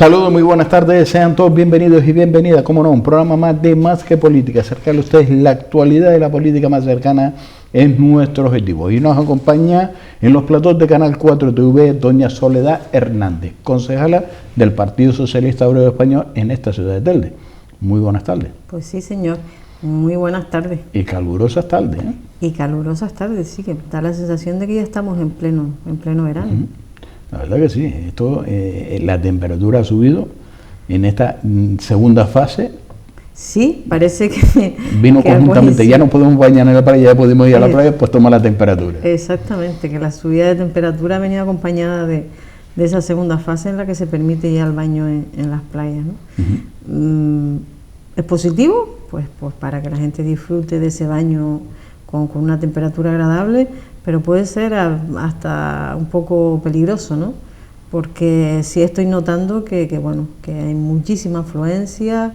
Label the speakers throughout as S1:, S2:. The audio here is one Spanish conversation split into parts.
S1: Saludos, muy buenas tardes, sean todos bienvenidos y bienvenidas, como no, un programa más de Más que Política, acercarle a ustedes la actualidad de la política más cercana es nuestro objetivo. Y nos acompaña en los platós de Canal 4 TV doña Soledad Hernández, concejala del Partido Socialista Obrero Español en esta ciudad de Telde. Muy buenas tardes.
S2: Pues sí, señor, muy buenas tardes.
S1: Y calurosas tardes, ¿eh?
S2: Y calurosas tardes, sí, que da la sensación de que ya estamos en pleno verano.
S1: La verdad que sí, esto, la temperatura ha subido en esta segunda fase.
S2: Sí, parece que...
S1: Vino conjuntamente, ya no podemos bañar en la playa, ya podemos ir a la playa, pues toma la temperatura.
S2: Exactamente, que la subida de temperatura ha venido acompañada de esa segunda fase en la que se permite ya el baño en las playas, ¿no? ¿Es positivo? Pues para que la gente disfrute de ese baño con una temperatura agradable, pero puede ser hasta un poco peligroso, ¿no? Porque sí estoy notando que hay muchísima afluencia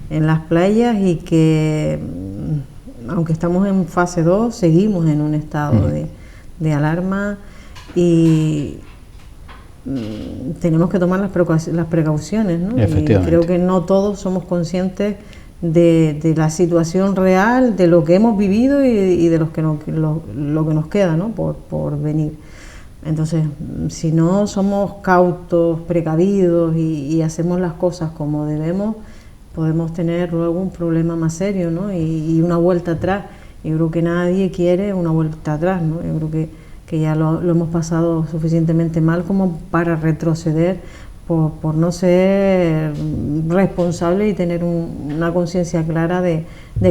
S2: en las playas y que, aunque estamos en fase 2, seguimos en un estado de alarma y tenemos que tomar las precauciones, ¿no? Y creo que no todos somos conscientes de la situación real, de lo que hemos vivido y de lo que nos queda, ¿no? por venir. Entonces, si no somos cautos, precavidos y hacemos las cosas como debemos, podemos tener luego un problema más serio, ¿no? Y una vuelta atrás. Yo creo que nadie quiere una vuelta atrás, ¿no? Yo creo que ya lo hemos pasado suficientemente mal como para retroceder por no ser responsable y tener una conciencia clara de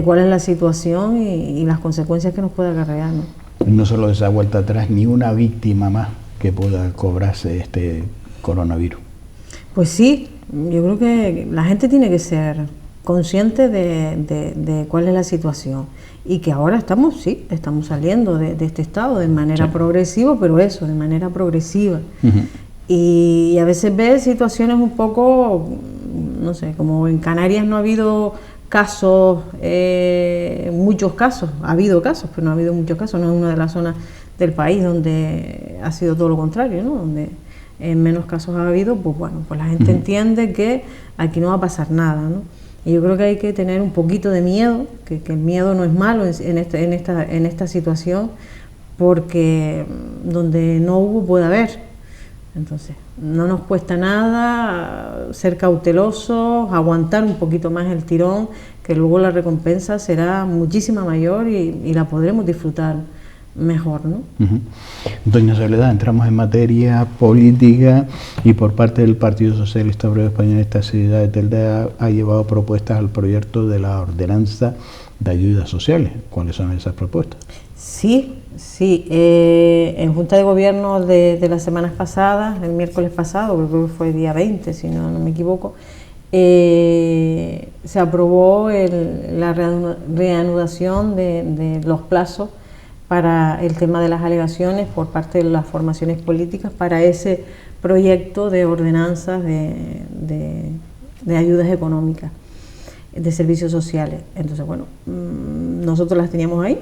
S2: cuál es la situación y las consecuencias que nos puede acarrear, ¿no?
S1: No solo esa vuelta atrás, ni una víctima más que pueda cobrarse este coronavirus. Pues sí,
S2: yo creo que la gente tiene que ser consciente de cuál es la situación y que ahora estamos saliendo de este estado de manera progresiva, pero de manera progresiva. Y a veces ves situaciones un poco, no sé, como en Canarias no ha habido casos, muchos casos, ha habido casos, pero no ha habido muchos casos, no es una de las zonas del país donde ha sido todo lo contrario, ¿no? Donde menos casos ha habido, pues la gente entiende que aquí no va a pasar nada, ¿no? Y yo creo que hay que tener un poquito de miedo, que el miedo no es malo en esta situación, porque donde no hubo puede haber. Entonces, no nos cuesta nada ser cautelosos, aguantar un poquito más el tirón, que luego la recompensa será muchísima mayor y la podremos disfrutar mejor, ¿no?
S1: Doña Soledad, entramos en materia política y por parte del Partido Socialista Obrero Español en esta ciudad de Telde ha llevado propuestas al proyecto de la ordenanza de ayudas sociales. ¿Cuáles son esas propuestas?
S2: Sí, en Junta de Gobierno de las semanas pasadas, el miércoles pasado, creo que fue día 20, si no me equivoco, se aprobó la reanudación de los plazos para el tema de las alegaciones por parte de las formaciones políticas para ese proyecto de ordenanzas de ayudas económicas, de servicios sociales. Entonces, nosotros las teníamos ahí,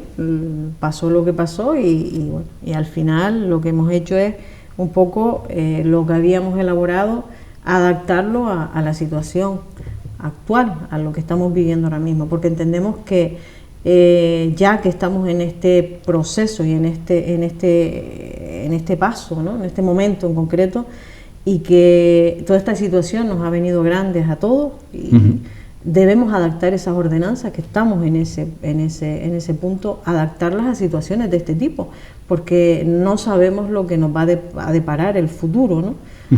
S2: pasó lo que pasó y al final lo que hemos hecho es un poco lo que habíamos elaborado, adaptarlo a la situación actual, a lo que estamos viviendo ahora mismo, porque entendemos que ya que estamos en este proceso y en este paso, ¿no? En este momento en concreto, y que toda esta situación nos ha venido grandes a todos y debemos adaptar esas ordenanzas, que estamos en ese punto, adaptarlas a situaciones de este tipo, porque no sabemos lo que nos va a deparar el futuro, ¿no?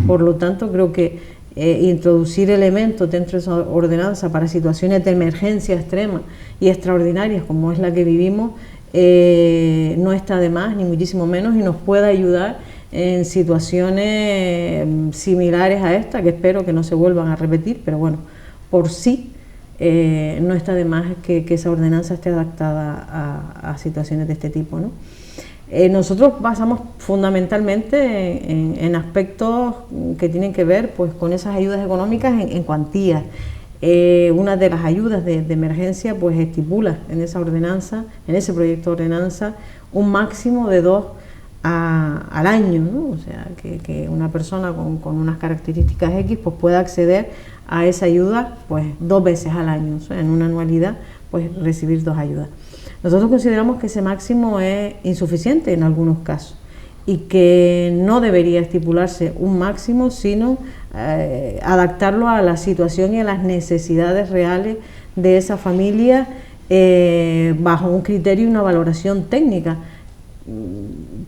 S2: Por lo tanto, creo que introducir elementos dentro de esa ordenanza para situaciones de emergencia extrema y extraordinarias como es la que vivimos no está de más, ni muchísimo menos, y nos puede ayudar en situaciones similares a esta, que espero que no se vuelvan a repetir, pero por sí no está de más que esa ordenanza esté adaptada a situaciones de este tipo, ¿no? Nosotros basamos fundamentalmente en aspectos que tienen que ver con esas ayudas económicas en cuantías. Una de las ayudas de emergencia estipula en esa ordenanza, en ese proyecto de ordenanza, un máximo de 2 a al año, ¿no? O sea, que una persona con unas características X pues pueda acceder a esa ayuda pues 2 veces al año, o sea, en una anualidad pues recibir 2 ayudas. Nosotros consideramos que ese máximo es insuficiente en algunos casos y que no debería estipularse un máximo, sino adaptarlo a la situación y a las necesidades reales de esa familia bajo un criterio y una valoración técnica,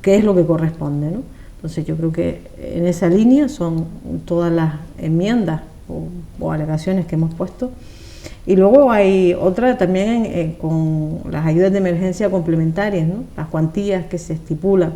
S2: que es lo que corresponde, ¿no? Entonces yo creo que en esa línea son todas las enmiendas o alegaciones que hemos puesto. Y luego hay otra también con las ayudas de emergencia complementarias, ¿no? Las cuantías que se estipulan.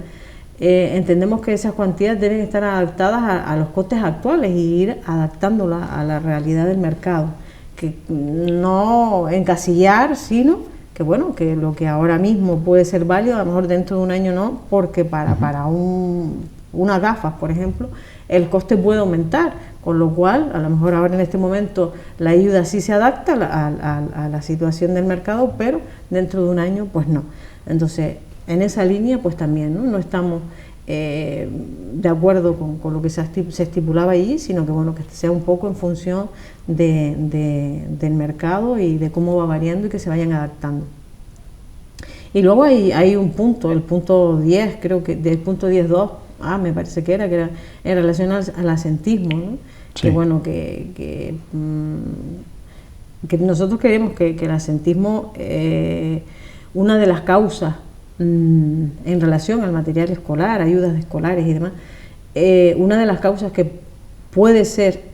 S2: Entendemos que esas cuantías deben estar adaptadas a los costes actuales y ir adaptándolas a la realidad del mercado, que no encasillar, sino que bueno, que lo que ahora mismo puede ser válido, a lo mejor dentro de un año no, porque para unas gafas, por ejemplo, el coste puede aumentar, con lo cual a lo mejor ahora en este momento la ayuda sí se adapta a la situación del mercado, pero dentro de un año pues no. Entonces en esa línea pues también no estamos de acuerdo con lo que se estipulaba allí, sino que bueno, que sea un poco en función del mercado y de cómo va variando y que se vayan adaptando. Y luego hay un punto, el punto 10, creo que del punto 10.2, me parece que era en relación al asentismo, ¿no? Sí. Que bueno, que nosotros creemos que el asentismo, una de las causas en relación al material escolar, ayudas escolares y demás, una de las causas que puede ser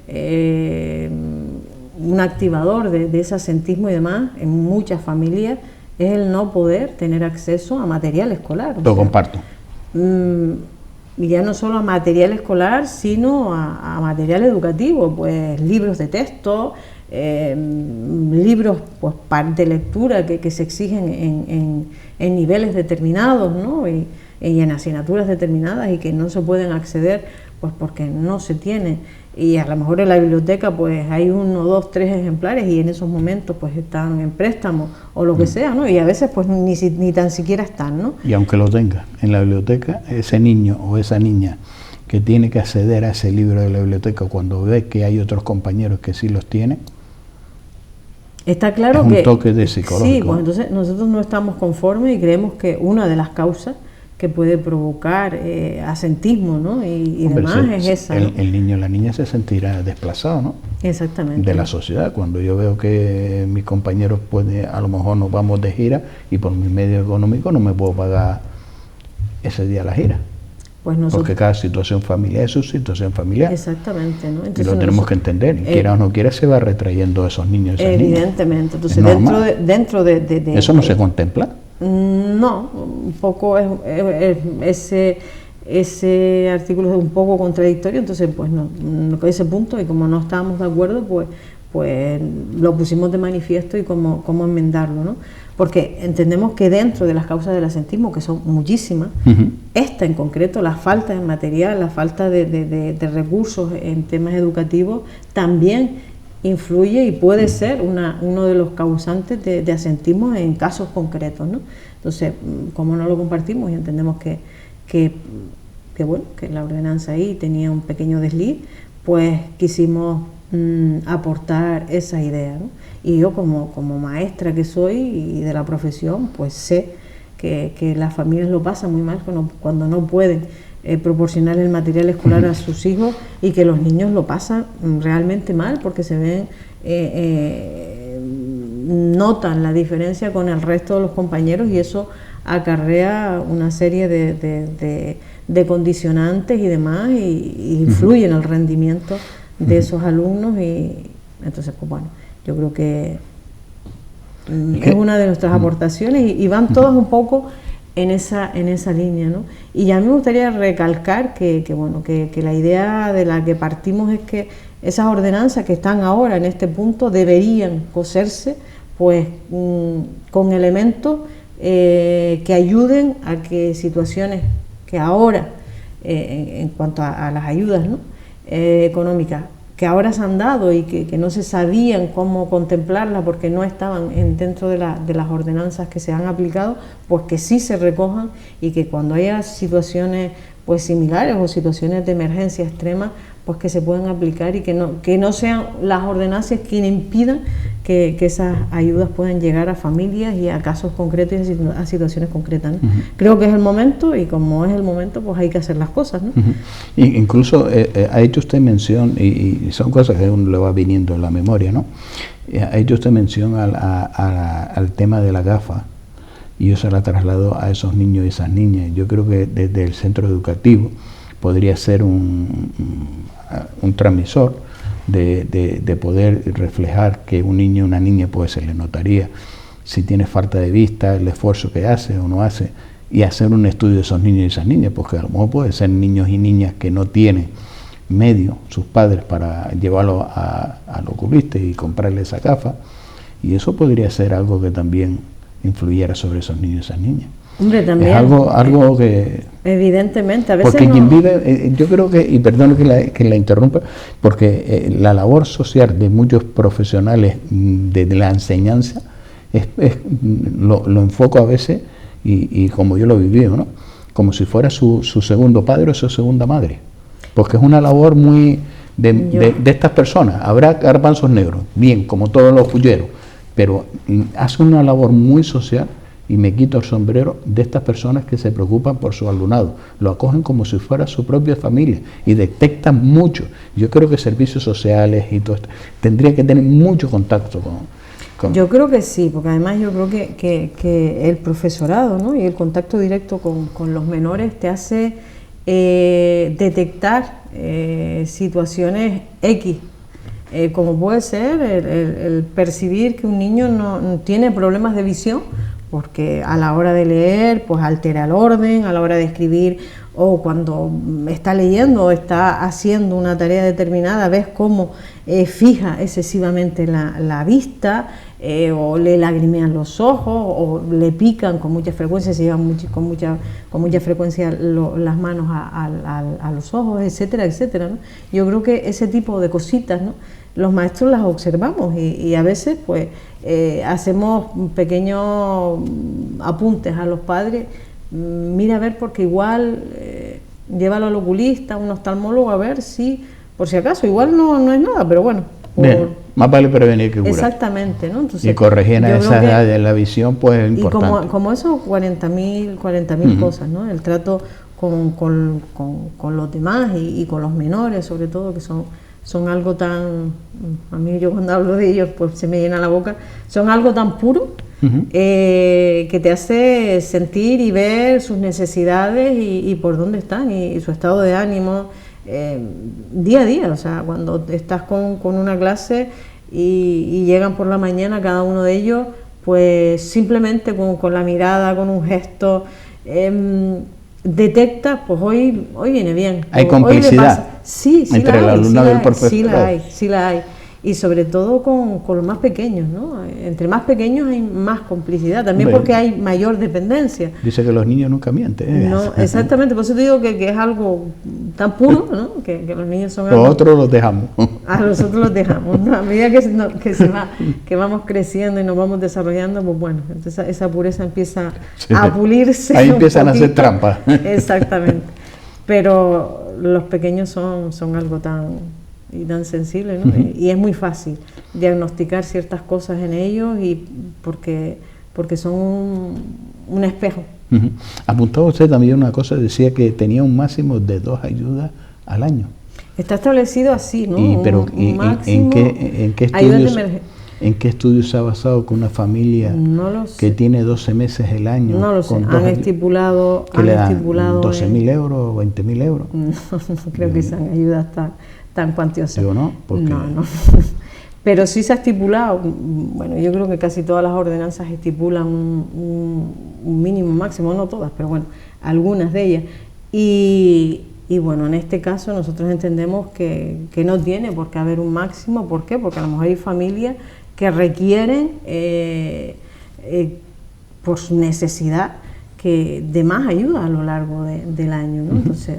S2: un activador de ese asentismo y demás en muchas familias es el no poder tener acceso a material escolar.
S1: Lo comparto.
S2: Ya no solo a material escolar, sino a material educativo, pues libros de texto, libros pues, de lectura que se exigen en niveles determinados, ¿no? y en asignaturas determinadas y que no se pueden acceder pues porque no se tiene, y a lo mejor en la biblioteca pues hay 1, 2, 3 ejemplares y en esos momentos pues están en préstamo o lo que sea, ¿no? Y a veces pues ni tan siquiera están, ¿no?
S1: Y aunque lo tenga en la biblioteca, ese niño o esa niña que tiene que acceder a ese libro de la biblioteca cuando ve que hay otros compañeros que sí los tienen,
S2: está claro
S1: es un toque de psicológico.
S2: Sí, pues entonces nosotros no estamos conformes y creemos que una de las causas que puede provocar asentismo, ¿no? y
S1: Hombre,
S2: demás es esa, ¿no?
S1: El niño o la niña se sentirá desplazado, ¿no?
S2: Exactamente.
S1: De la sociedad. Cuando yo veo que mis compañeros a lo mejor nos vamos de gira y por mi medio económico no me puedo pagar ese día la gira.
S2: Pues nosotros,
S1: porque cada situación familiar es su situación familiar.
S2: Exactamente, ¿no? Entonces
S1: y lo tenemos que entender. Y quiera o no quiera, se va retrayendo esos niños.
S2: Evidentemente. Entonces, dentro de
S1: ¿eso no se contempla?
S2: No, un poco ese artículo es un poco contradictorio, entonces pues no, con ese punto, y como no estábamos de acuerdo, pues lo pusimos de manifiesto y cómo enmendarlo, ¿no? Porque entendemos que dentro de las causas del asentismo, que son muchísimas, esta en concreto, la falta de material, la falta de recursos en temas educativos, también influye y puede ser uno de los causantes de asentismo en casos concretos, ¿no? Entonces, como no lo compartimos y entendemos que la ordenanza ahí tenía un pequeño desliz, pues quisimos aportar esa idea, ¿no? Y yo como maestra que soy y de la profesión, pues sé que las familias lo pasan muy mal cuando no pueden proporcionar el material escolar a sus hijos, y que los niños lo pasan realmente mal porque se ven, notan la diferencia con el resto de los compañeros, y eso acarrea una serie de condicionantes y demás, y influye en el rendimiento de esos alumnos. Y entonces pues bueno, yo creo que es una de nuestras aportaciones, y van todas un poco en esa línea, ¿no? Y a mí me gustaría recalcar que la idea de la que partimos es que esas ordenanzas que están ahora en este punto deberían coserse pues con elementos que ayuden a que situaciones que ahora, en cuanto a las ayudas, ¿no? Económicas, que ahora se han dado y que no se sabían cómo contemplarlas porque no estaban dentro de las ordenanzas que se han aplicado, pues que sí se recojan, y que cuando haya situaciones pues similares o situaciones de emergencia extrema, pues que se puedan aplicar y que no sean las ordenanzas quienes impidan que esas ayudas puedan llegar a familias y a casos concretos y a situaciones concretas, ¿no? Creo que es el momento, y como es el momento, pues hay que hacer las cosas, ¿no?
S1: Incluso ha hecho usted mención, y son cosas que uno le va viniendo en la memoria, ¿no? Ha hecho usted mención al tema de la gafa, y yo se la traslado a esos niños y esas niñas. Yo creo que desde el centro educativo podría ser un transmisor de poder reflejar que un niño o una niña, pues se le notaría si tiene falta de vista, el esfuerzo que hace o no hace, y hacer un estudio de esos niños y esas niñas, porque a lo mejor puede ser niños y niñas que no tienen medio sus padres para llevarlo al oculista y comprarle esa gafa, y eso podría ser algo que también influyera sobre esos niños y esas niñas.
S2: Hombre, también,
S1: es algo que...
S2: Evidentemente, a veces
S1: porque quien vive, yo creo que, y perdón que la interrumpa, porque la labor social de muchos profesionales de la enseñanza, lo enfoco a veces, y como yo lo he vivido, ¿no? Como si fuera su segundo padre o su segunda madre, porque es una labor muy de estas personas. Habrá garbanzos negros, bien, como todos los fulleros, pero hace una labor muy social, y me quito el sombrero de estas personas que se preocupan por su alumnado, lo acogen como si fuera su propia familia y detectan mucho. Yo creo que servicios sociales y todo esto tendría que tener mucho contacto con...
S2: Yo creo que sí, porque además yo creo que el profesorado, ¿no? Y el contacto directo con los menores te hace detectar situaciones X, como puede ser el percibir que un niño no tiene problemas de visión, porque a la hora de leer pues altera el orden, a la hora de escribir o cuando está leyendo o está haciendo una tarea determinada, ves cómo fija excesivamente la vista, o le lagrimean los ojos, o le pican con mucha frecuencia, se llevan con mucha frecuencia las manos a los ojos, etcétera, etcétera, ¿no? Yo creo que ese tipo de cositas, ¿no?, los maestros las observamos y a veces pues hacemos pequeños apuntes a los padres. Mira a ver, porque igual llévalo al oculista, a un oftalmólogo, a ver si, por si acaso, igual no es nada, pero bueno.
S1: Bien, más vale prevenir que curar.
S2: Exactamente, ¿no? Entonces,
S1: y corregir a esa edad de la visión, pues es importante.
S2: Y como esos 40.000 cosas, ¿no? El trato con los demás y con los menores, sobre todo, que son algo tan, a mí yo cuando hablo de ellos pues se me llena la boca, son algo tan puro, que te hace sentir y ver sus necesidades y por dónde están y su estado de ánimo día a día. O sea, cuando estás con una clase y llegan por la mañana cada uno de ellos, pues simplemente con la mirada, con un gesto, detecta, pues hoy viene bien.
S1: Hay complicidad
S2: entre
S1: el alumnado y el profesor.
S2: Sí la hay. Y sobre todo con los más pequeños, ¿no? Entre más pequeños hay más complicidad, también porque hay mayor dependencia.
S1: Dice que los niños nunca mienten.
S2: No, exactamente, por eso te digo que es algo tan puro, ¿no? Que los niños son...
S1: Los otros los dejamos.
S2: A los otros los dejamos, ¿no? A medida que vamos creciendo y nos vamos desarrollando, pues bueno, entonces esa pureza empieza a pulirse.
S1: Ahí empiezan a hacer trampas.
S2: Exactamente. Pero los pequeños son algo tan sensible, ¿no? Y es muy fácil diagnosticar ciertas cosas en ellos y porque son un espejo.
S1: Apuntaba usted también una cosa, decía que tenía un máximo de 2 ayudas al año.
S2: Está establecido así, ¿no?
S1: ¿En qué estudios se ha basado que una familia que tiene 12 meses el año?
S2: No lo sé, han estipulado
S1: 12.000 euros o 20.000 euros.
S2: No creo que sean ayudas tan cuantiosas.
S1: Digo, ¿no?
S2: No. Pero sí se ha estipulado, bueno, yo creo que casi todas las ordenanzas estipulan un mínimo, máximo, no todas, pero bueno, algunas de ellas. Y bueno, en este caso nosotros entendemos que no tiene por qué haber un máximo. ¿Por qué? Porque a lo mejor hay familias que requieren, por su necesidad, de más ayuda a lo largo del año, ¿no? Entonces,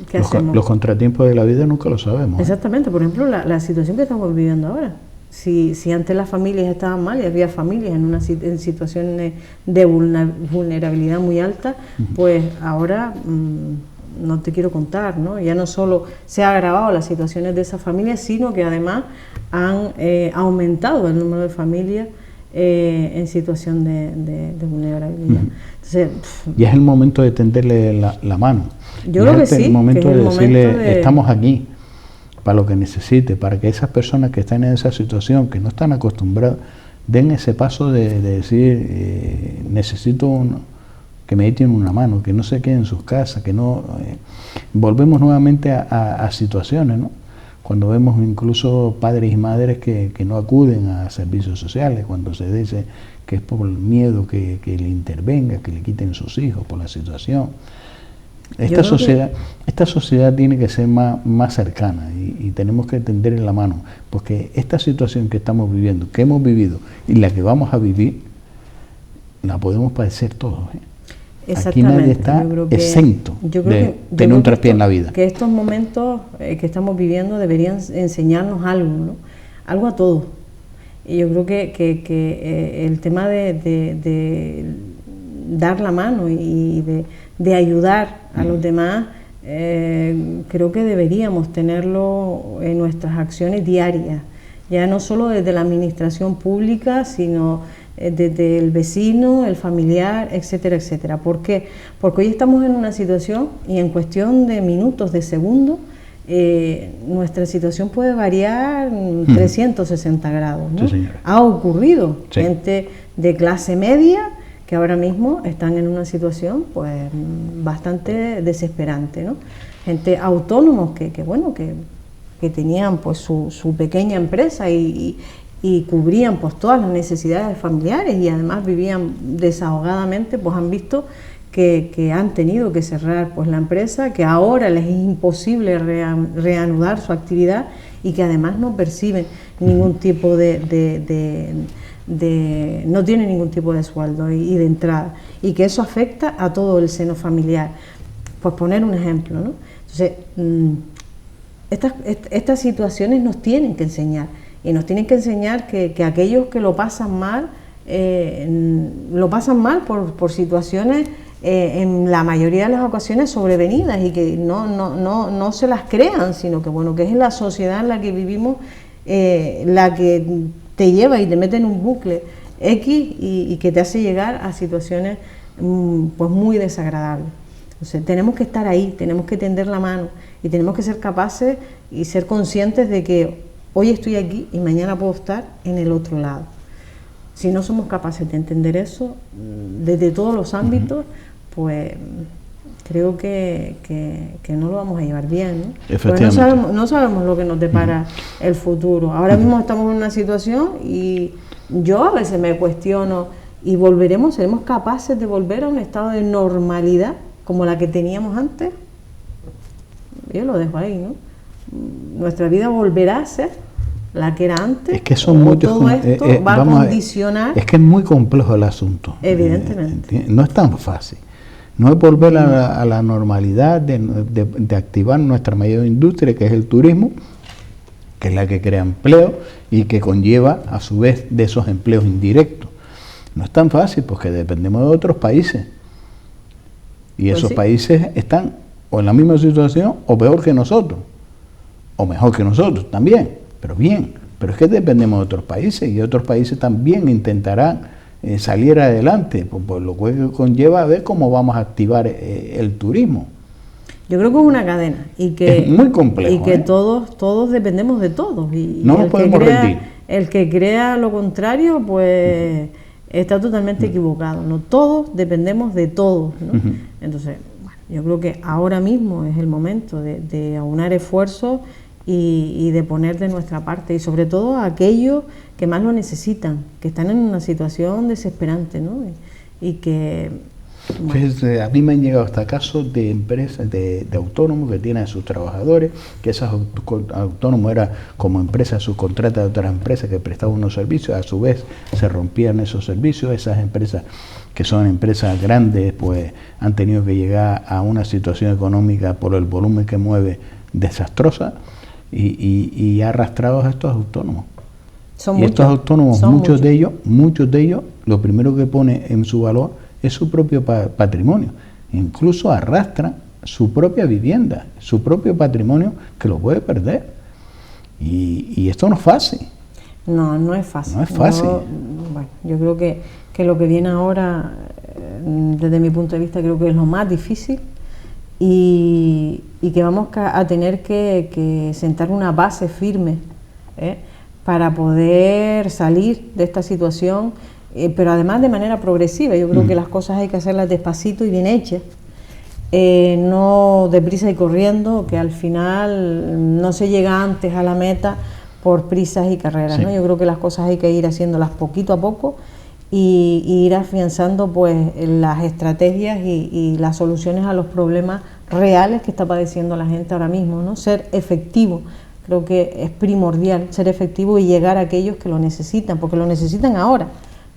S2: ¿qué hacemos?
S1: Los contratiempos de la vida nunca lo sabemos.
S2: Exactamente, por ejemplo, la situación que estamos viviendo ahora. Si antes las familias estaban mal y había familias en situaciones de vulnerabilidad muy alta, pues ahora no te quiero contar, ¿no? Ya no solo se ha agravado las situaciones de esas familias, sino que además han aumentado el número de familias en situación de vulnerabilidad. Entonces,
S1: y es el momento de tenderle la mano.
S2: Yo creo que sí.
S1: Es el momento de decirle, estamos aquí para lo que necesite, para que esas personas que están en esa situación, que no están acostumbradas, den ese paso de decir, necesito que me echen una mano, que no se queden en sus casas, que no... volvemos nuevamente a situaciones, ¿no? Cuando vemos incluso padres y madres que no acuden a servicios sociales, cuando se dice que es por el miedo que le intervenga, que le quiten sus hijos por la situación. Esta sociedad tiene que ser más cercana y tenemos que tenderle la mano, porque esta situación que estamos viviendo, que hemos vivido y la que vamos a vivir, la podemos padecer todos, ¿eh? Aquí nadie está exento de tener un traspié en la vida.
S2: Que estos momentos que estamos viviendo deberían enseñarnos algo, ¿no? Algo a todos. Y yo creo que el tema de dar la mano y de ayudar a los demás, creo que deberíamos tenerlo en nuestras acciones diarias, ya no solo desde la administración pública, sino desde el vecino, el familiar, etcétera, etcétera. ¿Por qué? Porque hoy estamos en una situación y en cuestión de minutos, de segundos, nuestra situación puede variar 360 grados, ¿no?
S1: Sí,
S2: ha ocurrido.
S1: Sí.
S2: Gente de clase media que ahora mismo están en una situación pues bastante desesperante, ¿no? Gente autónomos que tenían pues su pequeña empresa y cubrían pues todas las necesidades familiares y además vivían desahogadamente, pues han visto que han tenido que cerrar pues la empresa, que ahora les es imposible reanudar su actividad y que además no perciben ningún tipo no tienen ningún tipo de sueldo y de entrada, y que eso afecta a todo el seno familiar. Por poner un ejemplo, ¿no? Entonces, estas situaciones nos tienen que enseñar, y nos tienen que enseñar que aquellos que lo pasan mal por situaciones en la mayoría de las ocasiones sobrevenidas, y que no se las crean, sino que bueno, que es la sociedad en la que vivimos la que te lleva y te mete en un bucle X y que te hace llegar a situaciones pues muy desagradables. Entonces tenemos que estar ahí, tenemos que tender la mano y tenemos que ser capaces y ser conscientes de que hoy estoy aquí y mañana puedo estar en el otro lado. Si no somos capaces de entender eso desde todos los ámbitos, pues creo que no lo vamos a llevar bien, ¿no? Porque no sabemos lo que nos depara el futuro. Ahora mismo estamos en una situación y yo a veces me cuestiono, ¿y seremos capaces de volver a un estado de normalidad como la que teníamos antes? Yo lo dejo ahí, ¿no? Nuestra vida volverá a ser la que era antes.
S1: Es que son muchos.
S2: Todo esto va a condicionar.
S1: Es que es muy complejo el asunto.
S2: Evidentemente.
S1: No es tan fácil. No es volver a la normalidad de activar nuestra mayor industria, que es el turismo, que es la que crea empleo y que conlleva a su vez de esos empleos indirectos. No es tan fácil porque dependemos de otros países. Y pues esos países están o en la misma situación o peor que nosotros. O mejor que nosotros también, pero bien. Pero es que dependemos de otros países y otros países también intentarán salir adelante, por lo que conlleva a ver cómo vamos a activar el turismo.
S2: Yo creo que es una cadena y que
S1: es muy complejo,
S2: y que todos dependemos de todos y
S1: no nos podemos rendir.
S2: El que crea lo contrario pues está totalmente equivocado. No todos dependemos de todos, ¿no? Entonces bueno, yo creo que ahora mismo es el momento de aunar esfuerzos y de poner de nuestra parte, y sobre todo a aquellos que más lo necesitan, que están en una situación desesperante, ¿no? Y que...
S1: Bueno. Pues, a mí me han llegado hasta casos de empresas, de autónomos que tienen a sus trabajadores, que esos autónomos eran como empresas subcontratas de otras empresas que prestaban unos servicios, a su vez se rompían esos servicios. Esas empresas, que son empresas grandes, pues han tenido que llegar a una situación económica por el volumen que mueve desastrosa, y ha arrastrado a estos autónomos. Estos autónomos, muchos de ellos, lo primero que pone en su valor es su propio patrimonio. Incluso arrastran su propia vivienda, su propio patrimonio, que lo puede perder. Y esto no es fácil.
S2: No, no es fácil.
S1: No es fácil.
S2: Bueno, yo creo que lo que viene ahora, desde mi punto de vista, creo que es lo más difícil y que vamos a tener que sentar una base firme para poder salir de esta situación, pero además de manera progresiva. Yo creo que las cosas hay que hacerlas despacito y bien hechas. No deprisa y corriendo, que al final no se llega antes a la meta por prisas y carreras, ¿no? Yo creo que las cosas hay que ir haciéndolas poquito a poco y ir afianzando pues las estrategias y las soluciones a los problemas reales que está padeciendo la gente ahora mismo, ¿no? Ser efectivo, creo que es primordial ser efectivo y llegar a aquellos que lo necesitan, porque lo necesitan ahora.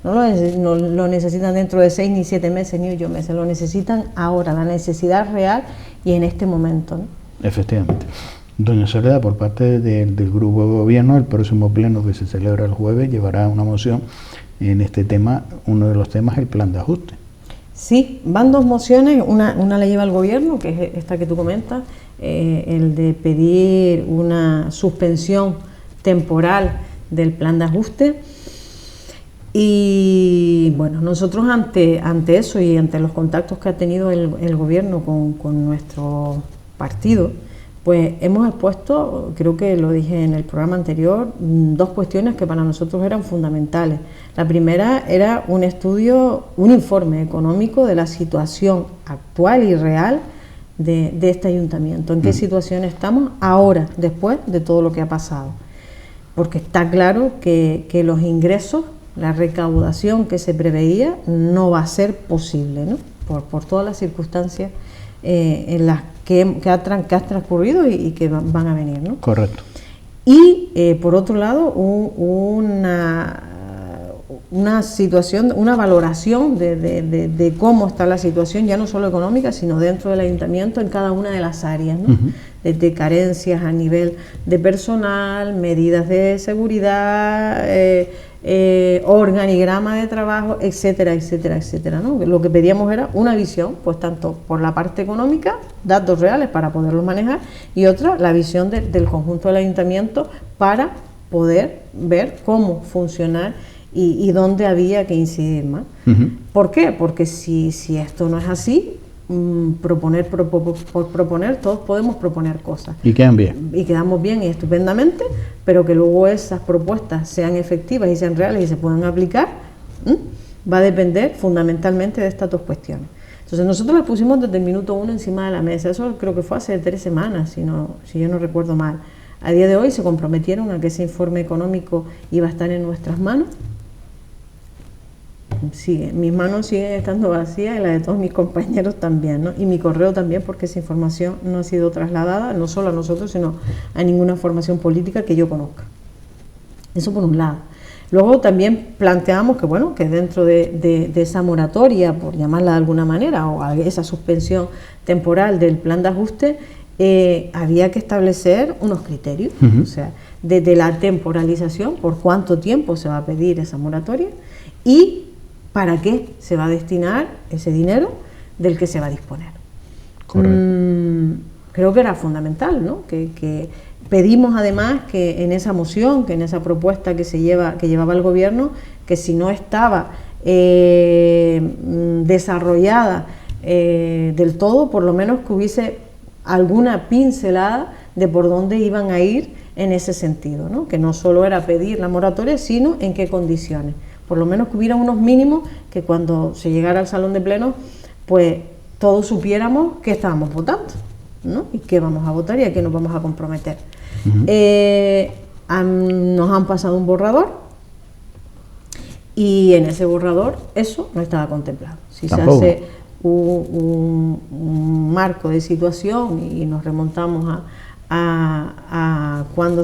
S2: No lo necesitan dentro de 6 ni 7 meses ni 8 meses, lo necesitan ahora, la necesidad real y en este momento, ¿no?
S1: Efectivamente. Doña Soledad, por parte del grupo de gobierno, el próximo pleno que se celebra el jueves llevará una moción en este tema, uno de los temas, el plan de ajuste.
S2: Sí, van 2 mociones, una la lleva el gobierno, que es esta que tú comentas, el de pedir una suspensión temporal del plan de ajuste. Y bueno, nosotros ante eso y ante los contactos que ha tenido el gobierno con nuestro partido, pues hemos expuesto, creo que lo dije en el programa anterior, 2 cuestiones que para nosotros eran fundamentales. La primera era un informe económico de la situación actual y real de este ayuntamiento. ¿En qué situación estamos ahora, después de todo lo que ha pasado? Porque está claro que los ingresos, la recaudación que se preveía no va a ser posible, ¿no? Por todas las circunstancias en las que ha transcurrido y que van a venir, ¿no?
S1: Correcto.
S2: Y por otro lado, una situación, una valoración de cómo está la situación, ya no solo económica, sino dentro del ayuntamiento en cada una de las áreas, ¿no? Desde carencias a nivel de personal, medidas de seguridad, organigrama de trabajo, etcétera, etcétera, etcétera, ¿no? Lo que pedíamos era una visión, pues tanto por la parte económica, datos reales para poderlos manejar, y otra, la visión del conjunto del ayuntamiento para poder ver cómo funcionar y dónde había que incidir más. ¿Por qué? Porque si esto no es así, proponer por proponer, todos podemos proponer cosas.
S1: Y quedan bien.
S2: Y quedamos bien y estupendamente, pero que luego esas propuestas sean efectivas y sean reales y se puedan aplicar, va a depender fundamentalmente de estas 2 cuestiones. Entonces nosotros las pusimos desde el minuto 1 encima de la mesa. Eso creo que fue hace 3 semanas, si yo no recuerdo mal. A día de hoy se comprometieron a que ese informe económico iba a estar en nuestras manos. Mis manos siguen estando vacías y las de todos mis compañeros también, ¿no? Y mi correo también, porque esa información no ha sido trasladada no solo a nosotros, sino a ninguna formación política que yo conozca. Eso por un lado. Luego también planteamos que, bueno, que dentro de esa moratoria, por llamarla de alguna manera, o esa suspensión temporal del plan de ajuste, había que establecer unos criterios, o sea, desde la temporalización, por cuánto tiempo se va a pedir esa moratoria y para qué se va a destinar ese dinero del que se va a disponer. Creo que era fundamental, ¿no? Que pedimos además que en esa moción, que en esa propuesta que llevaba el gobierno, que si no estaba desarrollada del todo, por lo menos que hubiese alguna pincelada de por dónde iban a ir en ese sentido, ¿no? Que no solo era pedir la moratoria, sino en qué condiciones. Por lo menos que hubiera unos mínimos que cuando se llegara al salón de pleno, pues todos supiéramos qué estábamos votando, ¿no? Y qué vamos a votar y a qué nos vamos a comprometer. Nos han pasado un borrador y en ese borrador eso no estaba contemplado. Si
S1: Tampoco.
S2: se hace un marco de situación y nos remontamos a cuando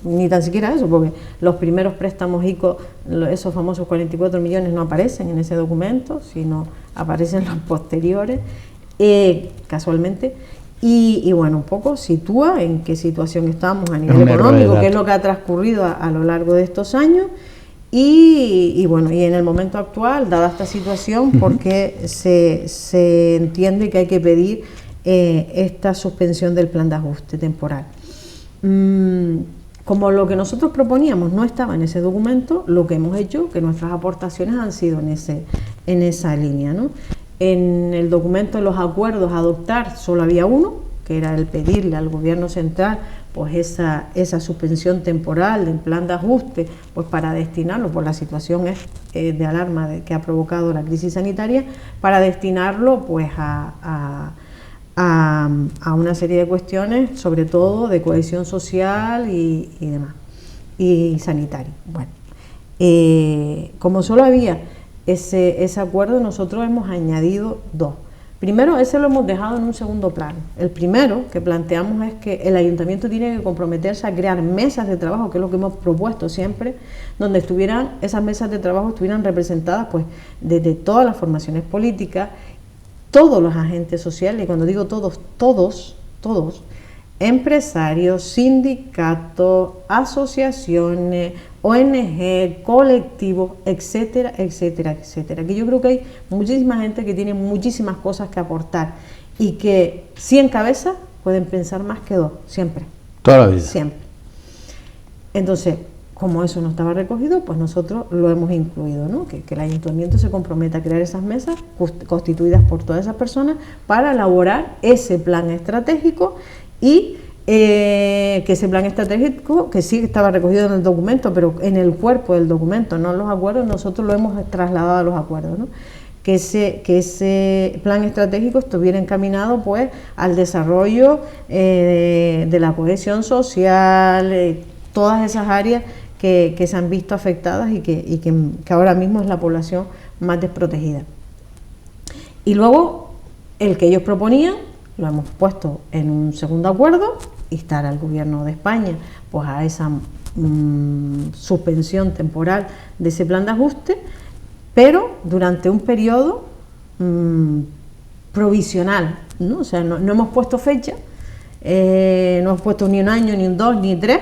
S2: ni tan siquiera eso, porque los primeros préstamos ICO, esos famosos 44 millones no aparecen en ese documento, sino aparecen los posteriores, casualmente, y bueno, un poco sitúa en qué situación estamos a nivel económico, qué es lo que ha transcurrido a lo largo de estos años, y bueno, y en el momento actual, dada esta situación, porque se entiende que hay que pedir esta suspensión del plan de ajuste temporal. Como lo que nosotros proponíamos no estaba en ese documento, lo que hemos hecho, que nuestras aportaciones han sido en esa línea, ¿no? En el documento de los acuerdos a adoptar solo había uno, que era el pedirle al gobierno central pues esa suspensión temporal del plan de ajuste, pues para destinarlo, por la situación de alarma que ha provocado la crisis sanitaria, para destinarlo pues a una serie de cuestiones, sobre todo de cohesión social y demás, y sanitaria. Bueno, como solo había ese acuerdo, nosotros hemos añadido dos. Primero, ese lo hemos dejado en un segundo plano. El primero que planteamos es que el ayuntamiento tiene que comprometerse a crear mesas de trabajo, que es lo que hemos propuesto siempre, donde esas mesas de trabajo estuvieran representadas pues desde todas las formaciones políticas, todos los agentes sociales, y cuando digo todos, todos, empresarios, sindicatos, asociaciones, ONG, colectivos, etcétera, etcétera, etcétera. Que yo creo que hay muchísima gente que tiene muchísimas cosas que aportar y que 100 cabezas pueden pensar más que 2, siempre.
S1: Toda la vida.
S2: Siempre. Entonces, como eso no estaba recogido, pues nosotros lo hemos incluido, ¿no? Que el ayuntamiento se comprometa a crear esas mesas constituidas por todas esas personas para elaborar ese plan estratégico y que ese plan estratégico, que sí estaba recogido en el documento, pero en el cuerpo del documento, no en los acuerdos, nosotros lo hemos trasladado a los acuerdos, ¿no? Que ese plan estratégico estuviera encaminado pues al desarrollo de la cohesión social, todas esas áreas que se han visto afectadas y que ahora mismo es la población más desprotegida. Y luego, el que ellos proponían, lo hemos puesto en un segundo acuerdo, instar al gobierno de España pues a esa suspensión temporal de ese plan de ajuste, pero durante un periodo provisional, ¿no? O sea, no hemos puesto fecha, no hemos puesto ni un año, ni un 2, ni 3,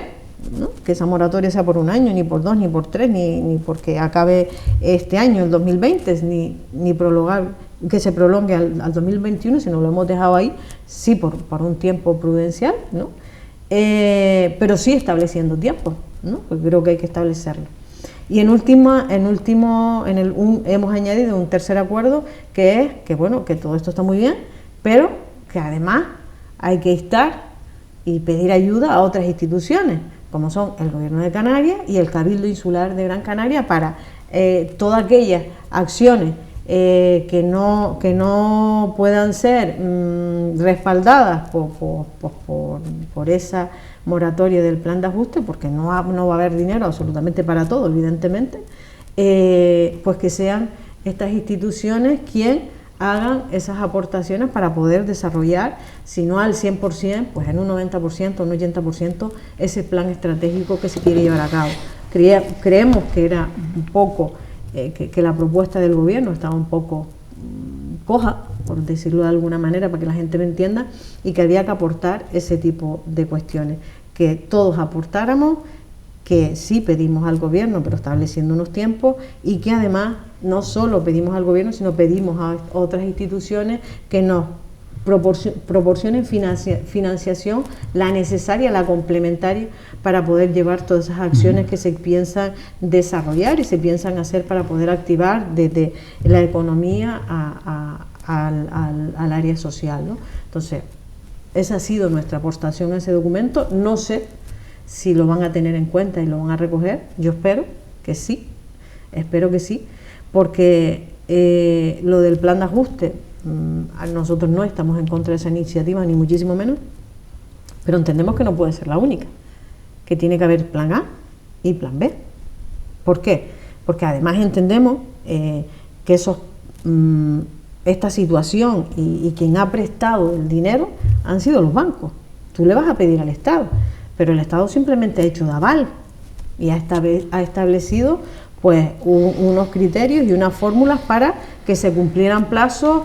S2: ¿no? Que esa moratoria sea por un año, ni por 2, ni por 3, ni porque acabe este año, el 2020, ni prolongar, que se prolongue al 2021, sino lo hemos dejado ahí, sí, por un tiempo prudencial, ¿no? Pero sí estableciendo tiempos, ¿no? Porque creo que hay que establecerlo. Y hemos añadido un tercer acuerdo, que es que, bueno, que todo esto está muy bien, pero que además hay que instar y pedir ayuda a otras instituciones, como son el Gobierno de Canarias y el Cabildo Insular de Gran Canaria, para todas aquellas acciones que no puedan ser respaldadas por esa moratoria del plan de ajuste, porque no va a haber dinero absolutamente para todo, evidentemente, pues que sean estas instituciones quien hagan esas aportaciones para poder desarrollar, si no al 100%, pues en un 90%, un 80%, ese plan estratégico que se quiere llevar a cabo. Creemos que era un poco, que la propuesta del gobierno estaba un poco coja, por decirlo de alguna manera, para que la gente me entienda, y que había que aportar ese tipo de cuestiones, que todos aportáramos, que sí pedimos al gobierno, pero estableciendo unos tiempos, y que además no solo pedimos al gobierno, sino pedimos a otras instituciones que nos proporcionen financiación, la necesaria, la complementaria, para poder llevar todas esas acciones que se piensan desarrollar y se piensan hacer para poder activar desde la economía al área social, ¿no? Entonces, esa ha sido nuestra aportación a ese documento. No sé si lo van a tener en cuenta y lo van a recoger. Yo espero que sí, porque lo del plan de ajuste, nosotros no estamos en contra de esa iniciativa, ni muchísimo menos, pero entendemos que no puede ser la única, que tiene que haber plan A y plan B. ¿Por qué? Porque además entendemos que esta situación y quien ha prestado el dinero han sido los bancos. Tú le vas a pedir al Estado, pero el Estado simplemente ha hecho de aval y ha establecido pues unos criterios y unas fórmulas para que se cumplieran plazos,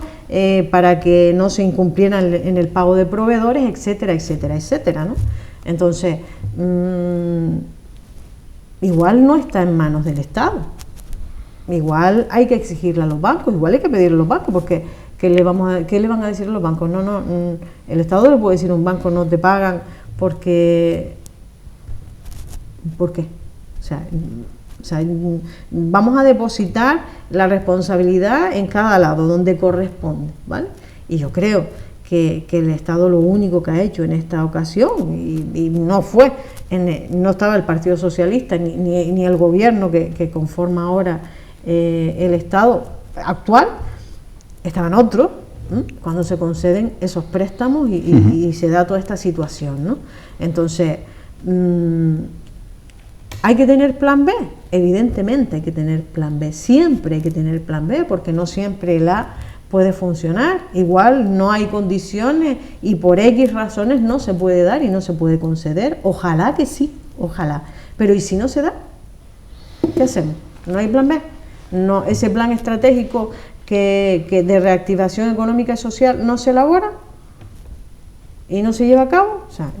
S2: para que no se incumplieran en el pago de proveedores, etcétera, etcétera, etcétera, ¿no? Entonces, igual no está en manos del Estado. Igual hay que exigirle a los bancos, igual hay que pedirle a los bancos, porque ¿Qué le van a decir a los bancos? No, el Estado le puede decir a un banco no te pagan porque... ¿Por qué? O sea, vamos a depositar la responsabilidad en cada lado, donde corresponde, ¿vale? Y yo creo que el Estado lo único que ha hecho en esta ocasión, y no estaba el Partido Socialista ni el gobierno que conforma ahora el Estado actual, estaban otros, cuando se conceden esos préstamos y se da toda esta situación, ¿no? Entonces, ¿hay que tener plan B? Evidentemente hay que tener plan B, siempre hay que tener plan B, porque no siempre puede funcionar, igual no hay condiciones y por X razones no se puede dar y no se puede conceder, ojalá que sí, ojalá, pero ¿y si no se da? ¿Qué hacemos? ¿No hay plan B? No, ese plan estratégico que de reactivación económica y social no se elabora y no se lleva a cabo, o sea,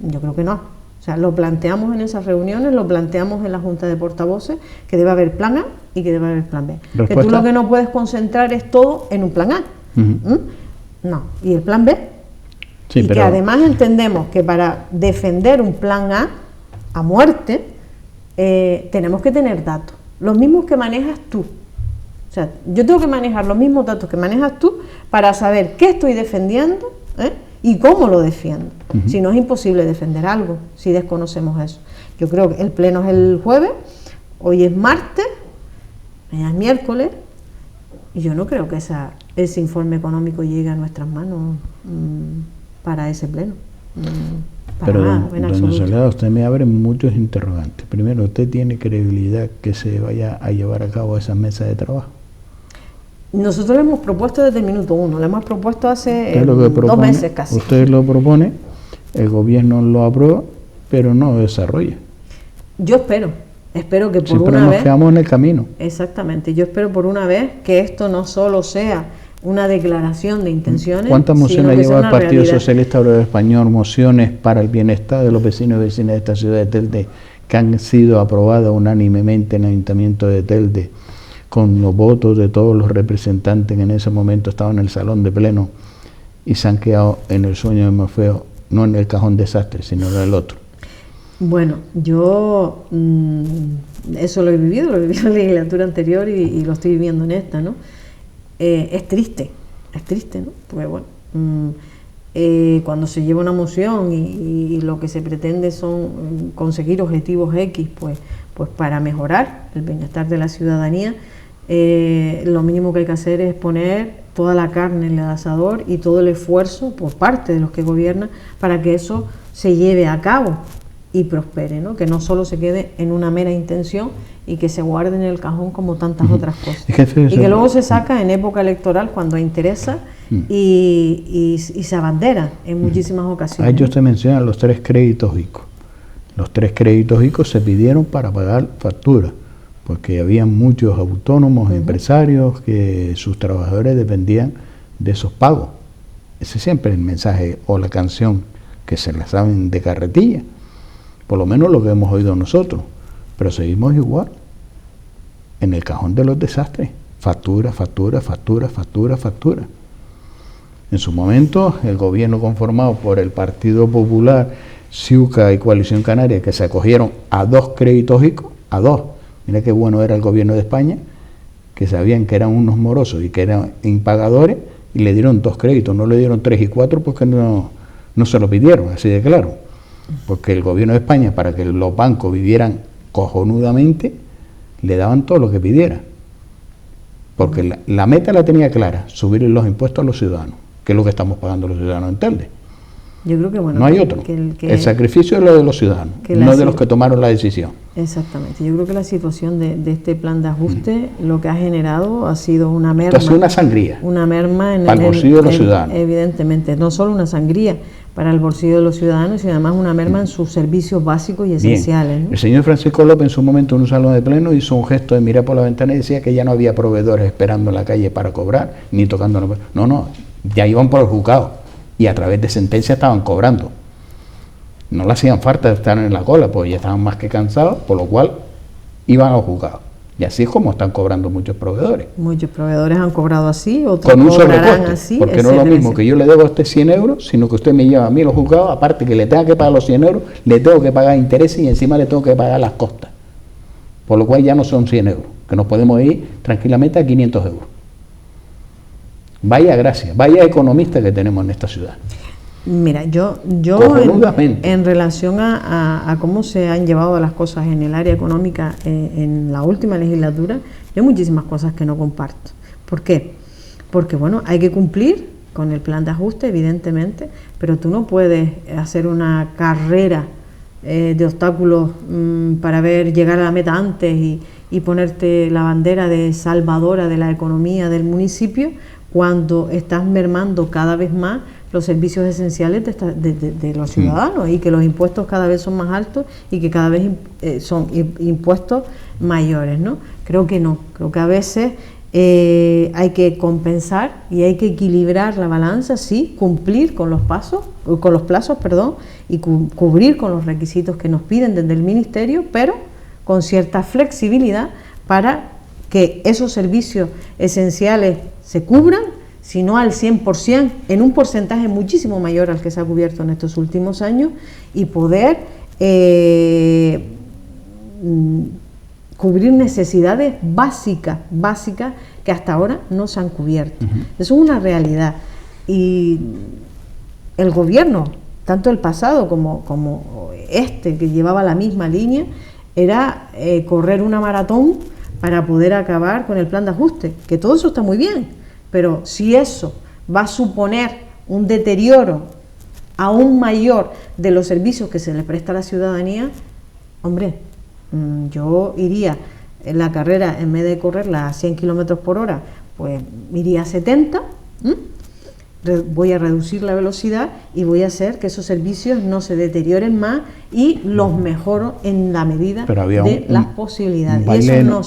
S2: yo creo que no. O sea, lo planteamos en esas reuniones, lo planteamos en la Junta de Portavoces, que debe haber plan A y que debe haber plan B. ¿Respuesta? Que tú lo que no puedes concentrar es todo en un plan A. No, y el plan B. Sí, y que además entendemos que para defender un plan a muerte, tenemos que tener datos, los mismos que manejas tú. O sea, yo tengo que manejar los mismos datos que manejas tú para saber qué estoy defendiendo, y cómo lo defiendo. Si no, es imposible defender algo si desconocemos eso. Yo creo que el pleno es el jueves, hoy es martes, mañana es miércoles, y yo no creo que ese informe económico llegue a nuestras manos para ese pleno.
S1: Pero, doña Soledad, usted me abre muchos interrogantes. Primero, ¿usted tiene credibilidad que se vaya a llevar a cabo esa mesa de trabajo?
S2: Nosotros lo hemos propuesto desde el minuto 1, lo hemos propuesto hace 2 meses casi.
S1: Usted lo propone, el gobierno lo aprueba, pero no lo desarrolla.
S2: Yo espero que por
S1: una vez... nos quedamos en el camino.
S2: Exactamente, yo espero por una vez que esto no solo sea una declaración de intenciones.
S1: ¿Cuántas mociones ha llevado el Partido Socialista Obrero Español, mociones para el bienestar de los vecinos y vecinas de esta ciudad de Telde, que han sido aprobadas unánimemente en el Ayuntamiento de Telde, con los votos de todos los representantes que en ese momento estaban en el salón de pleno y se han quedado en el sueño de Morfeo, no en el cajón desastre, sino en el otro?
S2: Bueno, yo eso lo he vivido en la legislatura anterior y lo estoy viviendo en esta, ¿no? Es triste, ¿no? Porque bueno, cuando se lleva una moción y lo que se pretende son conseguir objetivos X, pues para mejorar el bienestar de la ciudadanía, lo mínimo que hay que hacer es poner toda la carne en el asador y todo el esfuerzo por parte de los que gobiernan para que eso se lleve a cabo y prospere, ¿no? Que no solo se quede en una mera intención y que se guarde en el cajón como tantas otras cosas. Y que luego se saca en época electoral cuando interesa y se abandera en muchísimas ocasiones.
S1: Ahí usted menciona los 3 créditos ICO. Los 3 créditos ICO se pidieron para pagar facturas, porque había muchos autónomos, empresarios, que sus trabajadores dependían de esos pagos. Ese siempre es el mensaje o la canción que se la saben de carretilla, por lo menos lo que hemos oído nosotros, pero seguimos igual, en el cajón de los desastres, factura, factura, factura, factura, factura. En su momento, el gobierno conformado por el Partido Popular, Ciuca y Coalición Canaria, que se acogieron a 2 créditos ICO, a 2. Mira qué bueno era el gobierno de España, que sabían que eran unos morosos y que eran impagadores, y le dieron 2 créditos, no le dieron 3 y 4 porque no se lo pidieron, así de claro. Porque el gobierno de España, para que los bancos vivieran cojonudamente, le daban todo lo que pidiera. Porque la meta la tenía clara, subir los impuestos a los ciudadanos, que es lo que estamos pagando los ciudadanos en Telde.
S2: Yo creo que bueno,
S1: no hay otro. El sacrificio es lo de los ciudadanos, no de los que tomaron la decisión.
S2: Exactamente. Yo creo que la situación de este plan de ajuste lo que ha generado ha sido una merma.
S1: Ha sido una sangría.
S2: Una merma en
S1: el bolsillo de los ciudadanos.
S2: Evidentemente, no solo una sangría para el bolsillo de los ciudadanos, sino además una merma en sus servicios básicos y esenciales, ¿no?
S1: El señor Francisco López en su momento en un salón de pleno hizo un gesto de mirar por la ventana y decía que ya no había proveedores esperando en la calle para cobrar, ni tocando. No, ya iban por el juzgado y a través de sentencia estaban cobrando. No le hacían falta estar en la cola, pues ya estaban más que cansados, por lo cual iban a los juzgados. Y así es como están cobrando muchos proveedores.
S2: Muchos proveedores han cobrado así, otros
S1: con un
S2: cobrarán
S1: sobrecoste,
S2: así.
S1: porque no es lo mismo que yo le debo a usted 100 euros, sino que usted me lleva a mí los juzgados, aparte que le tenga que pagar los 100 euros, le tengo que pagar intereses y encima le tengo que pagar las costas. Por lo cual ya no son 100 euros, que nos podemos ir tranquilamente a 500 euros. Vaya gracia, vaya economista que tenemos en esta ciudad.
S2: Mira, yo en relación a cómo se han llevado las cosas en el área económica en la última legislatura, yo hay muchísimas cosas que no comparto. ¿Por qué? Porque, bueno, hay que cumplir con el plan de ajuste, evidentemente, pero tú no puedes hacer una carrera de obstáculos para llegar a la meta antes y ponerte la bandera de salvadora de la economía del municipio cuando estás mermando cada vez más los servicios esenciales de los ciudadanos y que los impuestos cada vez son más altos y que cada vez son impuestos mayores, ¿no? Creo que no, creo que a veces hay que compensar y hay que equilibrar la balanza, sí, cumplir con los plazos, y cubrir con los requisitos que nos piden desde el Ministerio, pero con cierta flexibilidad para que esos servicios esenciales se cubran, si no al 100%, en un porcentaje muchísimo mayor al que se ha cubierto en estos últimos años, y poder cubrir necesidades básicas que hasta ahora no se han cubierto. Eso es una realidad. Y el gobierno, tanto el pasado como este, que llevaba la misma línea, era correr una maratón para poder acabar con el plan de ajuste, que todo eso está muy bien, pero si eso va a suponer un deterioro aún mayor de los servicios que se le presta a la ciudadanía, hombre, yo iría en la carrera, en vez de correrla a 100 kilómetros por hora, pues iría a 70, voy a reducir la velocidad y voy a hacer que esos servicios no se deterioren más y los mejoro en la medida de las posibilidades.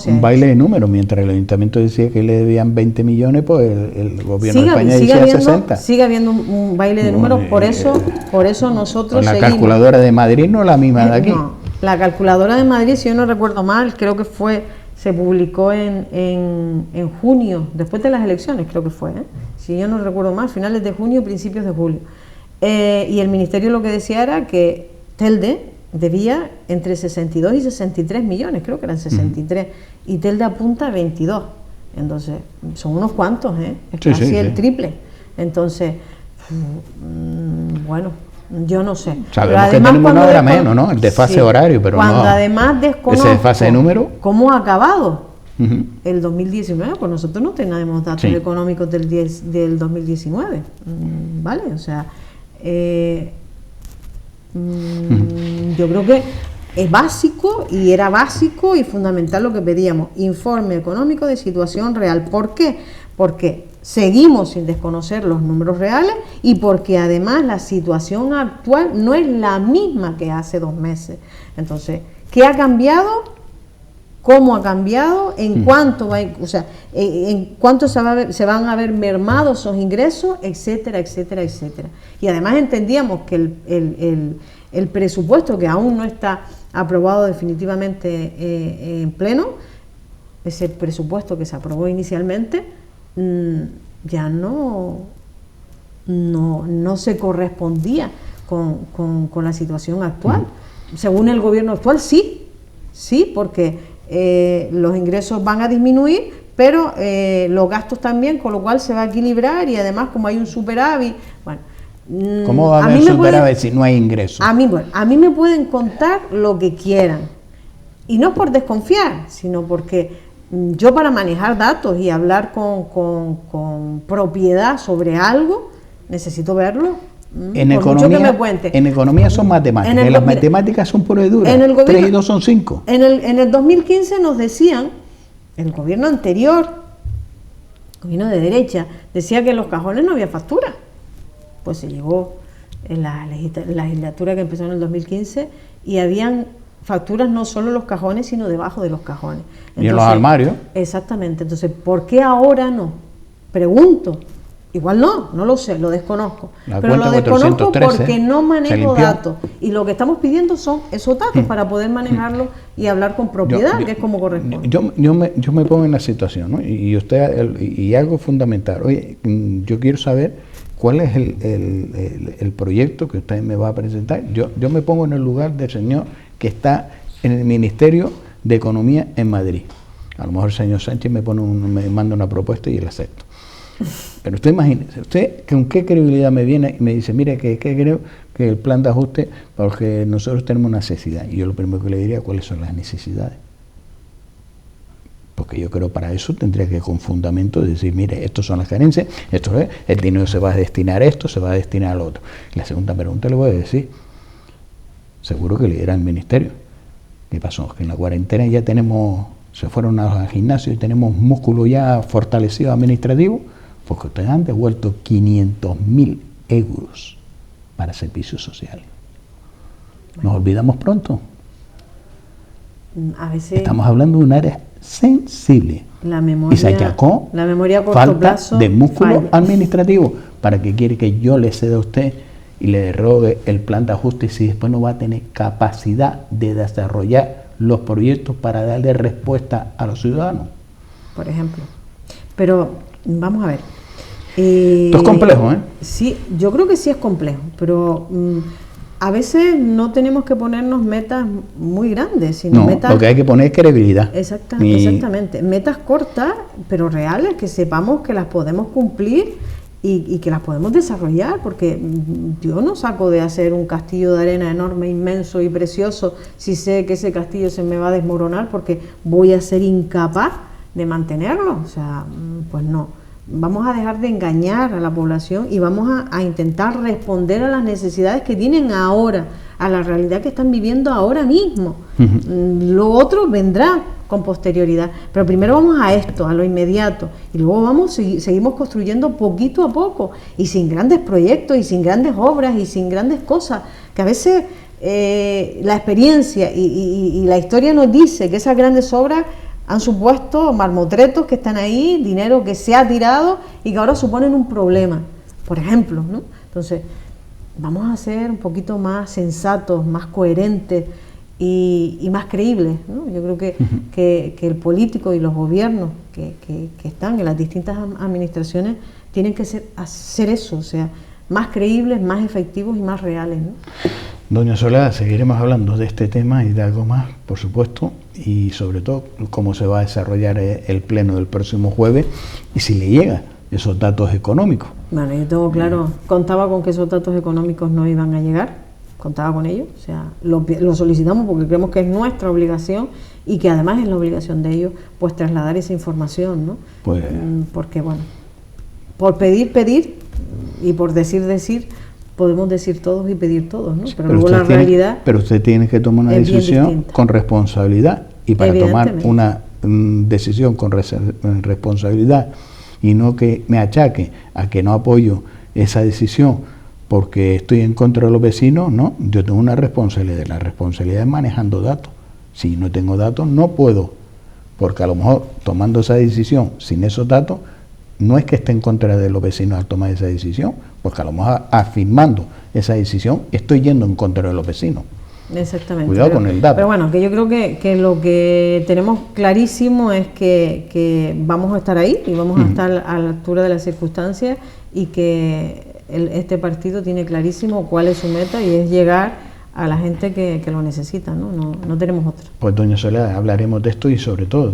S1: Un baile de números, mientras el ayuntamiento decía que le debían 20 millones, pues el gobierno de España decía 60.
S2: Sigue habiendo un baile de números, por eso nosotros
S1: la calculadora de Madrid no es la misma de aquí.
S2: No, la calculadora de Madrid, si yo no recuerdo mal, creo que se publicó en junio, después de las elecciones, creo que fue, si yo no recuerdo mal, finales de junio, principios de julio. Y el ministerio lo que decía era que Telde debía entre 62 y 63 millones, creo que eran 63, y Telde apunta a 22. Entonces, son unos cuantos, es casi el triple. Entonces, bueno, yo no sé.
S1: Sabemos que tenemos una hora menos, ¿no? El desfase horario, pero
S2: cuando además desconozco
S1: ese desfase de número,
S2: ¿cómo ha acabado el 2019? Pues nosotros no tenemos datos económicos del 2019, ¿vale? O sea, yo creo que es básico y era básico y fundamental lo que pedíamos, informe económico de situación real. ¿Por qué? Porque seguimos sin desconocer los números reales y porque además la situación actual no es la misma que hace 2 meses. Entonces, ¿qué ha cambiado? ¿Cómo ha cambiado? ¿En cuánto en cuánto se van a ver mermados esos ingresos? Etcétera, etcétera, etcétera. Y además entendíamos que el presupuesto, que aún no está aprobado definitivamente en pleno, ese presupuesto que se aprobó inicialmente, ya no se correspondía con la situación actual. Según el gobierno actual, sí, porque los ingresos van a disminuir, pero los gastos también, con lo cual se va a equilibrar y además como hay un superávit, bueno.
S1: ¿Cómo va a haber superávit si no hay ingresos?
S2: A mí me pueden contar lo que quieran, y no por desconfiar, sino porque yo, para manejar datos y hablar con propiedad sobre algo, necesito verlo.
S1: En economía son matemáticas, las matemáticas son puras y duras. 3 y 2 son 5.
S2: En el 2015 nos decían, el gobierno anterior, el gobierno de derecha, decía que en los cajones no había factura. Pues se llegó en la legislatura que empezó en el 2015 y habían facturas no solo en los cajones, sino debajo de los cajones. Entonces,
S1: y en los armarios.
S2: Exactamente. Entonces, ¿por qué ahora no? Pregunto. Igual no lo sé, lo desconozco.
S1: La
S2: pero lo
S1: cuenta
S2: desconozco
S1: 413
S2: porque no
S1: se
S2: manejo
S1: limpió.
S2: datos. Y lo que estamos pidiendo son esos datos para poder manejarlos y hablar con propiedad, que es como corresponde.
S1: Yo me pongo en la situación, ¿no? Y usted, y algo fundamental. Oye, yo quiero saber cuál es el proyecto que usted me va a presentar. Yo me pongo en el lugar del señor que está en el Ministerio de Economía en Madrid. A lo mejor el señor Sánchez me manda una propuesta y la acepto. Pero usted imagínese, usted con qué credibilidad me viene y me dice, mire, que creo que el plan de ajuste, porque nosotros tenemos una necesidad. Y yo lo primero que le diría, ¿cuáles son las necesidades? Porque yo creo para eso tendría que con fundamento decir, mire, estos son las carencias, esto es, el dinero se va a destinar a esto, se va a destinar al otro. Y la segunda pregunta le voy a decir, seguro que le dirá al ministerio, ¿qué pasó? Que en la cuarentena ya se fueron al gimnasio y tenemos músculo ya fortalecido administrativo, porque ustedes han devuelto 500.000 euros para servicios sociales. Nos olvidamos pronto.
S2: A veces
S1: estamos hablando de un área sensible.
S2: La memoria,
S1: y se achacó
S2: la memoria a corto
S1: falta
S2: plazo
S1: de músculo
S2: falla.
S1: administrativo. ¿Para qué quiere que yo le ceda a usted y le derogue el plan de ajuste si después no va a tener capacidad de desarrollar los proyectos para darle respuesta a los ciudadanos?
S2: Por ejemplo. Pero vamos a ver.
S1: Esto es complejo, ¿eh?
S2: Sí, yo creo que sí es complejo, pero a veces no tenemos que ponernos metas muy grandes, sino metas...
S1: lo que hay que poner es credibilidad.
S2: Exactamente. Metas cortas, pero reales, que sepamos que las podemos cumplir y que las podemos desarrollar, porque yo no saco de hacer un castillo de arena enorme, inmenso y precioso si sé que ese castillo se me va a desmoronar porque voy a ser incapaz de mantenerlo. O sea, pues no. Vamos a dejar de engañar a la población y vamos a intentar responder a las necesidades que tienen ahora, a la realidad que están viviendo ahora mismo. Lo otro vendrá con posterioridad, pero primero vamos a esto, a lo inmediato, y luego seguimos construyendo poquito a poco, y sin grandes proyectos, y sin grandes obras, y sin grandes cosas, que a veces la experiencia y la historia nos dice que esas grandes obras han supuesto marmotretos que están ahí, dinero que se ha tirado y que ahora suponen un problema, por ejemplo, ¿no? Entonces, vamos a ser un poquito más sensatos, más coherentes y más creíbles, ¿no? Yo creo que el político y los gobiernos que están en las distintas administraciones tienen que hacer eso, o sea, más creíbles, más efectivos y más reales, ¿no?
S1: Doña Soledad, seguiremos hablando de este tema y de algo más, por supuesto, y sobre todo cómo se va a desarrollar el pleno del próximo jueves y si le llegan esos datos económicos.
S2: Bueno, yo tengo claro, contaba con que esos datos económicos no iban a llegar, contaba con ellos, o sea, lo solicitamos porque creemos que es nuestra obligación y que además es la obligación de ellos, pues trasladar esa información, ¿no?
S1: Pues,
S2: porque, bueno, por pedir y por decir, podemos decir todos y pedir todos, ¿no? Pero luego la realidad...
S1: Pero usted tiene que tomar una decisión con responsabilidad, y para tomar una decisión con responsabilidad y no que me achaque a que no apoyo esa decisión porque estoy en contra de los vecinos, no, yo tengo una responsabilidad, la responsabilidad es manejando datos. Si no tengo datos no puedo, porque a lo mejor tomando esa decisión sin esos datos, no es que esté en contra de los vecinos al tomar esa decisión, porque a lo mejor afirmando esa decisión estoy yendo en contra de los vecinos.
S2: Exactamente.
S1: Cuidado con el dato.
S2: Pero bueno, que yo creo que lo que tenemos clarísimo es que vamos a estar ahí y vamos a estar a la altura de las circunstancias y que este partido tiene clarísimo cuál es su meta y es llegar a la gente que lo necesita, ¿no? No tenemos otra.
S1: Pues doña Soledad, hablaremos de esto y sobre todo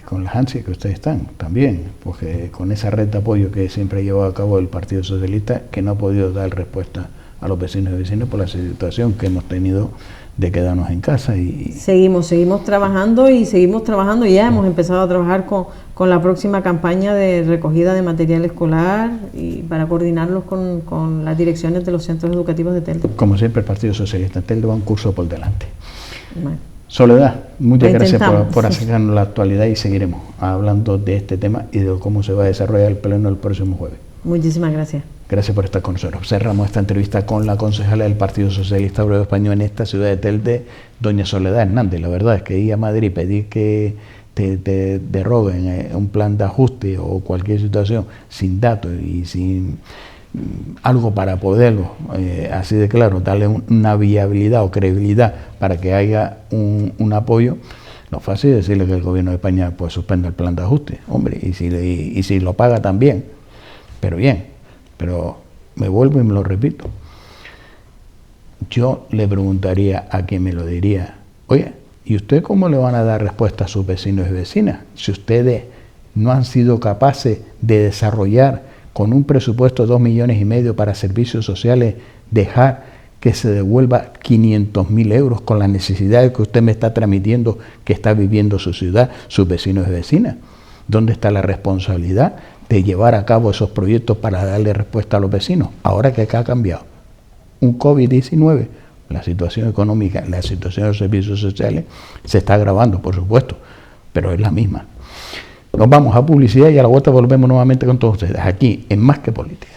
S1: con las ansias que ustedes están también, porque con esa red de apoyo que siempre ha llevado a cabo el Partido Socialista, que no ha podido dar respuesta a los vecinos y vecinas por la situación que hemos tenido de quedarnos en casa. Y
S2: seguimos trabajando y ya hemos empezado a trabajar con la próxima campaña de recogida de material escolar y para coordinarlos con las direcciones de los centros educativos de Telde.
S1: Como siempre, el Partido Socialista en Telde va un curso por delante.
S2: Bueno.
S1: Soledad, muchas gracias por acercarnos a la actualidad y seguiremos hablando de este tema y de cómo se va a desarrollar el pleno el próximo jueves.
S2: Muchísimas gracias.
S1: Gracias por estar con nosotros. Cerramos esta entrevista con la concejala del Partido Socialista Obrero Español en esta ciudad de Telde, doña Soledad Hernández. La verdad es que ir a Madrid y pedir que te deroguen un plan de ajuste o cualquier situación sin datos y sin algo para poderlo, así de claro, darle una viabilidad o credibilidad para que haya un apoyo, lo fácil es decirle que el gobierno de España pues suspenda el plan de ajuste, hombre, y si lo paga también, pero bien, pero me vuelvo y me lo repito. Yo le preguntaría a quien me lo diría, oye, ¿y usted cómo le van a dar respuesta a sus vecinos y vecinas si ustedes no han sido capaces de desarrollar con un presupuesto de 2,5 millones para servicios sociales, dejar que se devuelva 500.000 euros con las necesidades que usted me está transmitiendo que está viviendo su ciudad, sus vecinos y vecinas? ¿Dónde está la responsabilidad de llevar a cabo esos proyectos para darle respuesta a los vecinos? Ahora que acá ha cambiado un COVID-19, la situación económica, la situación de los servicios sociales se está agravando, por supuesto, pero es la misma. Nos vamos a publicidad y a la vuelta volvemos nuevamente con todos ustedes, aquí en Más que Política.